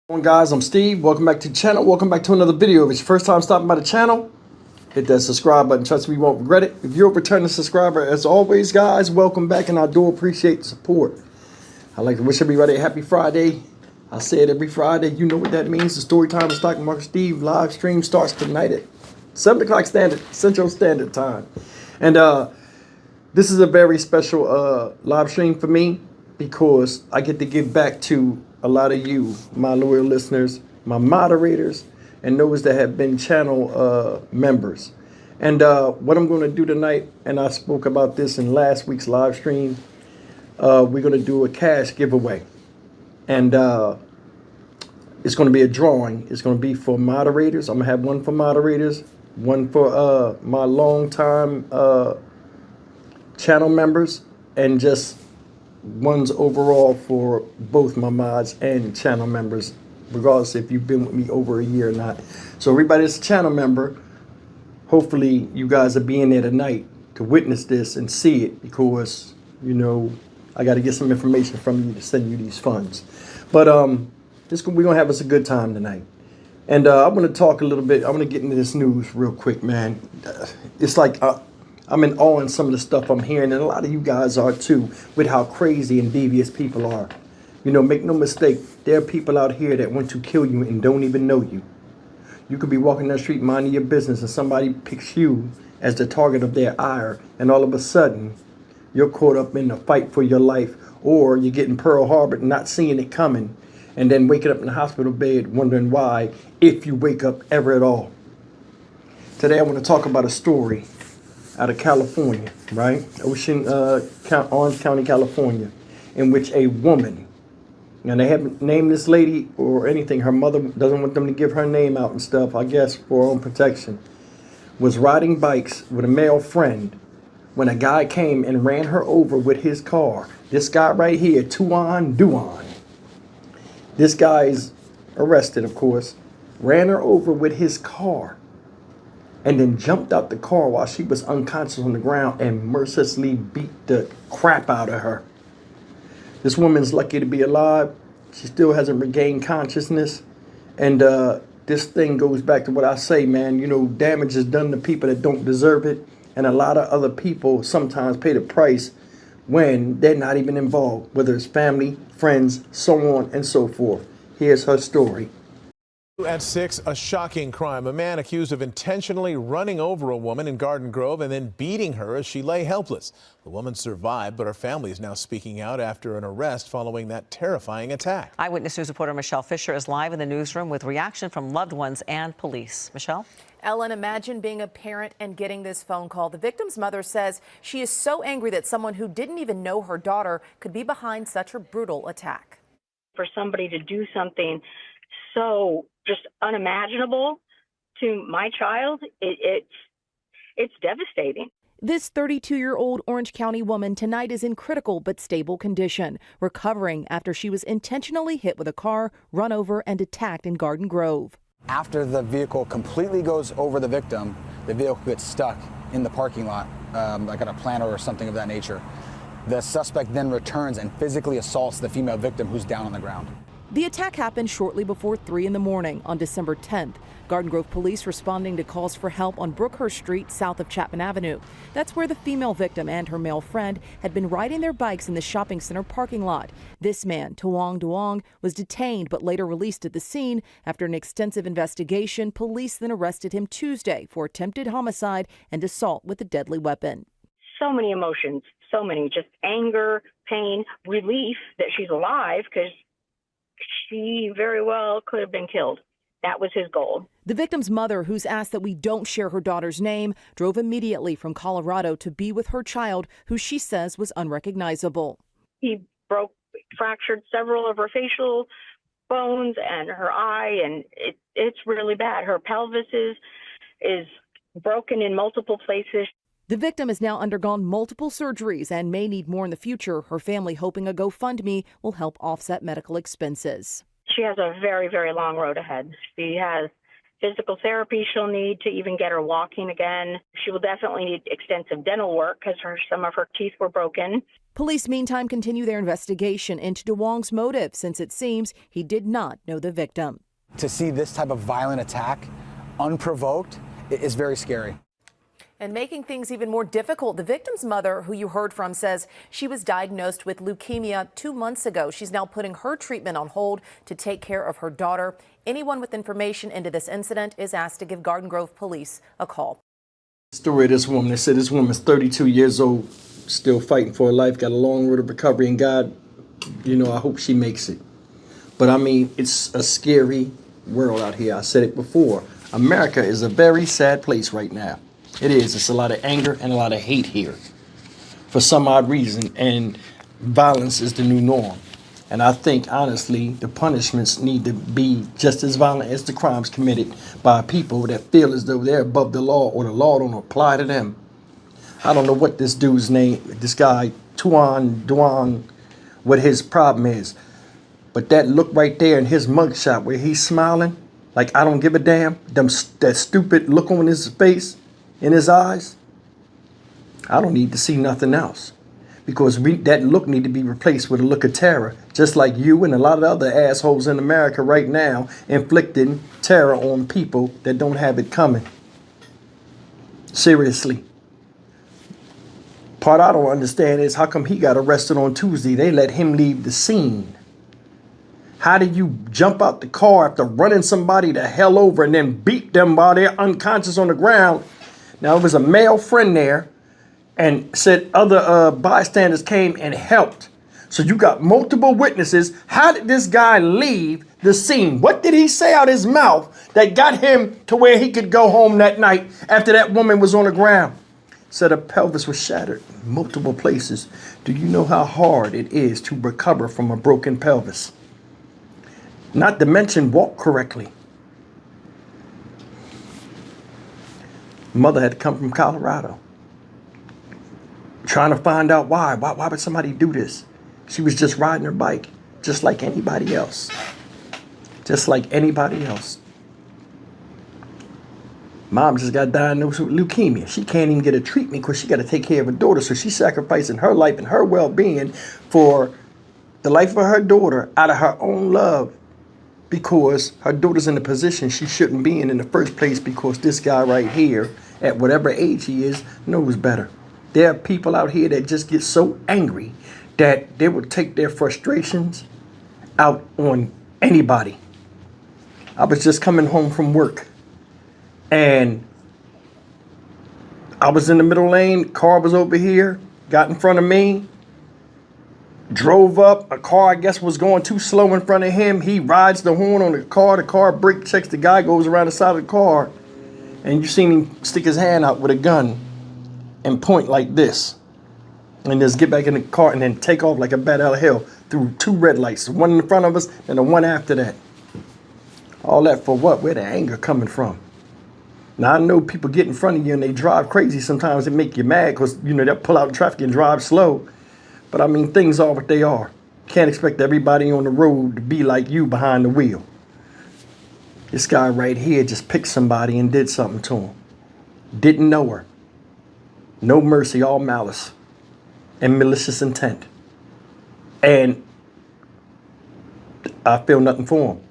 Going guys, I'm Steve. Welcome back to the channel. Welcome back to another video. If it's your first time stopping by the channel, hit that subscribe button. Trust me, you won't regret it. If you're a returning subscriber, as always, guys, welcome back, and I do appreciate the support. I'd like to wish everybody a happy Friday. I say it every Friday. You know what that means. The story time with Stock Market Steve live stream starts tonight at 7 o'clock Central Standard Time. And this is a very special live stream for me because I get to give back to a lot of you, my loyal listeners, my moderators, and those that have been channel members. And what I'm going to do tonight, and I spoke about this in last week's live stream, we're going to do a cash giveaway. And it's going to be a drawing. It's going to be for moderators. I'm going to have one for moderators, one for my longtime channel members, and just one's overall for both my mods and channel members, regardless if you've been with me over a year or not. So everybody that's a channel member, hopefully you guys will be in there tonight to witness this and see it, because you know I got to get some information from you to send you these funds. But we're gonna have us a good time tonight. And I'm gonna talk a little bit. I'm gonna get into this news real quick, man. It's like I'm in awe in some of the stuff I'm hearing, and a lot of you guys are too, with how crazy and devious people are. You know, make no mistake, there are people out here that want to kill you and don't even know you. You could be walking down the street minding your business, and somebody picks you as the target of their ire, and all of a sudden, you're caught up in a fight for your life, or you're getting Pearl Harbor, not seeing it coming, and then waking up in the hospital bed wondering why, if you wake up ever at all. Today I want to talk about a story out of California, right? Orange County, California, in which a woman, and they haven't named this lady or anything, her mother doesn't want them to give her name out and stuff, I guess for her own protection, was riding bikes with a male friend when a guy came and ran her over with his car. This guy right here, Tuan Duan. This guy is arrested, of course, ran her over with his car, and then jumped out the car while she was unconscious on the ground and mercilessly beat the crap out of her. This woman's lucky to be alive. She still hasn't regained consciousness. And this thing goes back to what I say, man. You know, damage is done to people that don't deserve it. And a lot of other people sometimes pay the price when they're not even involved, whether it's family, friends, so on and so forth. Here's her story. At 6, a shocking crime. A man accused of intentionally running over a woman in Garden Grove and then beating her as she lay helpless. The woman survived, but her family is now speaking out after an arrest following that terrifying attack. Eyewitness News reporter Michelle Fisher is live in the newsroom with reaction from loved ones and police. Michelle? Ellen, imagine being a parent and getting this phone call. The victim's mother says she is so angry that someone who didn't even know her daughter could be behind such a brutal attack. For somebody to do something so just unimaginable to my child, it's devastating. This 32-year-old Orange County woman tonight is in critical but stable condition, recovering after she was intentionally hit with a car, run over, and attacked in Garden Grove. After the vehicle completely goes over the victim, the vehicle gets stuck in the parking lot, like at a planter or something of that nature. The suspect then returns and physically assaults the female victim, who's down on the ground. The attack happened shortly before 3 in the morning on December 10th. Garden Grove police responding to calls for help on Brookhurst Street south of Chapman Avenue. That's where the female victim and her male friend had been riding their bikes in the shopping center parking lot. This man, Tuan Duong, was detained but later released at the scene. After an extensive investigation, police then arrested him Tuesday for attempted homicide and assault with a deadly weapon. So many emotions, so many, just anger, pain, relief that she's alive, because she very well could have been killed. That was his goal. The victim's mother, who's asked that we don't share her daughter's name, drove immediately from Colorado to be with her child, who she says was unrecognizable. He fractured several of her facial bones and her eye, and it's really bad. Her pelvis is broken in multiple places. The victim has now undergone multiple surgeries and may need more in the future. Her family hoping a GoFundMe will help offset medical expenses. She has a very, very long road ahead. She has physical therapy she'll need to even get her walking again. She will definitely need extensive dental work because some of her teeth were broken. Police, meantime, continue their investigation into DeWong's motive, since it seems he did not know the victim. To see this type of violent attack unprovoked is very scary. And making things even more difficult, the victim's mother, who you heard from, says she was diagnosed with leukemia 2 months ago. She's now putting her treatment on hold to take care of her daughter. Anyone with information into this incident is asked to give Garden Grove Police a call. Story of this woman. They said this woman's 32 years old, still fighting for her life, got a long road of recovery, and God, I hope she makes it. But I mean, it's a scary world out here. I said it before. America is a very sad place right now. It is. It's a lot of anger and a lot of hate here for some odd reason, and violence is the new norm. And I think, honestly, the punishments need to be just as violent as the crimes committed by people that feel as though they're above the law or the law don't apply to them. I don't know what this dude's name, this guy, Duan, what his problem is. But that look right there in his mugshot where he's smiling, like I don't give a damn, that stupid look on his face, in his eyes, I don't need to see nothing else. Because that look need to be replaced with a look of terror, just like you and a lot of other assholes in America right now inflicting terror on people that don't have it coming. Seriously. Part I don't understand is how come he got arrested on Tuesday? They let him leave the scene. How do you jump out the car after running somebody the hell over and then beat them while they're unconscious on the ground? Now, there was a male friend there and said other bystanders came and helped. So you got multiple witnesses. How did this guy leave the scene? What did he say out his mouth that got him to where he could go home that night after that woman was on the ground? Said her pelvis was shattered in multiple places. Do you know how hard it is to recover from a broken pelvis? Not to mention walk correctly. Mother had to come from Colorado. Trying to find out why. Why would somebody do this? She was just riding her bike, just like anybody else. Just like anybody else. Mom just got diagnosed with leukemia. She can't even get a treatment because she got to take care of her daughter. So she's sacrificing her life and her well-being for the life of her daughter out of her own love, because her daughter's in a position she shouldn't be in the first place, because this guy right here, at whatever age he is, knows better. There are people out here that just get so angry that they will take their frustrations out on anybody. I was just coming home from work and I was in the middle lane, car was over here, got in front of me, drove up, a car I guess was going too slow in front of him. He rides the horn on the car brake checks, the guy goes around the side of the car, and you seen him stick his hand out with a gun and point like this, and just get back in the car and then take off like a bat out of hell through 2 red lights, one in front of us and the one after that. All that for what? Where the anger coming from? Now, I know people get in front of you and they drive crazy. Sometimes it make you mad because, they'll pull out in traffic and drive slow. But I mean, things are what they are. Can't expect everybody on the road to be like you behind the wheel. This guy right here just picked somebody and did something to him. Didn't know her. No mercy, all malice and malicious intent. And I feel nothing for him.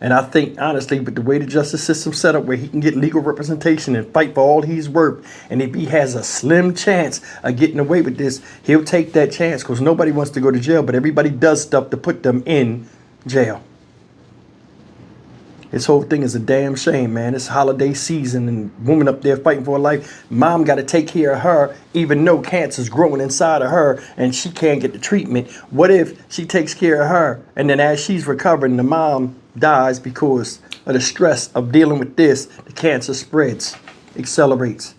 And I think, honestly, with the way the justice system's set up, where he can get legal representation and fight for all he's worth, and if he has a slim chance of getting away with this, he'll take that chance, because nobody wants to go to jail, but everybody does stuff to put them in jail. This whole thing is a damn shame, man. It's holiday season and woman up there fighting for her life. Mom got to take care of her, even though cancer's growing inside of her and she can't get the treatment. What if she takes care of her and then as she's recovering, the mom dies because of the stress of dealing with this? The cancer spreads, accelerates.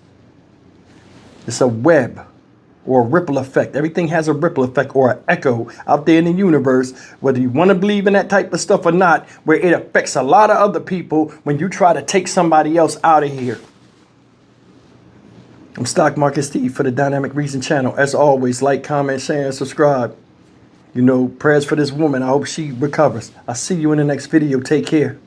It's a web or a ripple effect. Everything has a ripple effect or an echo out there in the universe, whether you want to believe in that type of stuff or not, where it affects a lot of other people when you try to take somebody else out of here. I'm Stock Market Steve for the Dynamic Reason channel. As always, like, comment, share, and subscribe. Prayers for this woman. I hope she recovers. I'll see you in the next video. Take care.